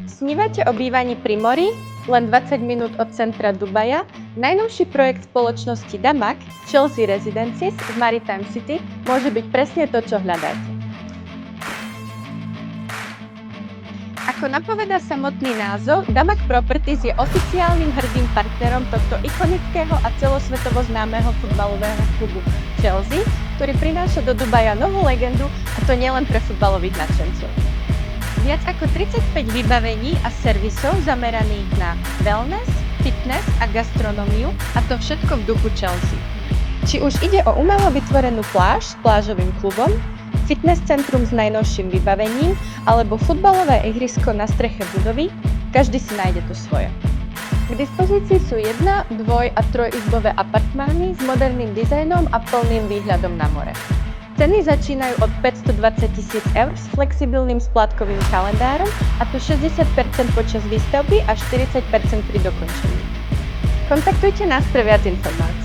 Snívate o bývaní pri mori, len 20 minút od centra Dubaja? Najnovší projekt spoločnosti Damac, Chelsea Residences v Maritime City, môže byť presne to, čo hľadáte. Ako napovedá samotný názov, Damac Properties je oficiálnym hrdým partnerom tohto ikonického a celosvetovo známeho futbalového klubu Chelsea, ktorý prináša do Dubaja novú legendu, a to nielen pre futbalových nadšencov. Viac ako 35 vybavení a servisov zameraných na wellness, fitness a gastronómiu, a to všetko v duchu Chelsea. Či už ide o umelo vytvorenú pláž s plážovým klubom, fitness centrum s najnovším vybavením alebo futbalové ihrisko na streche budovy, každý si nájde to svoje. K dispozícii sú 1-, 2- a 3-izbové apartmány s moderným dizajnom a plným výhľadom na more. Ceny začínajú od 520 000 eur s flexibilným splátkovým kalendárom, a to 60% počas výstavby a 40% pri dokončení. Kontaktujte nás pre viac informácií.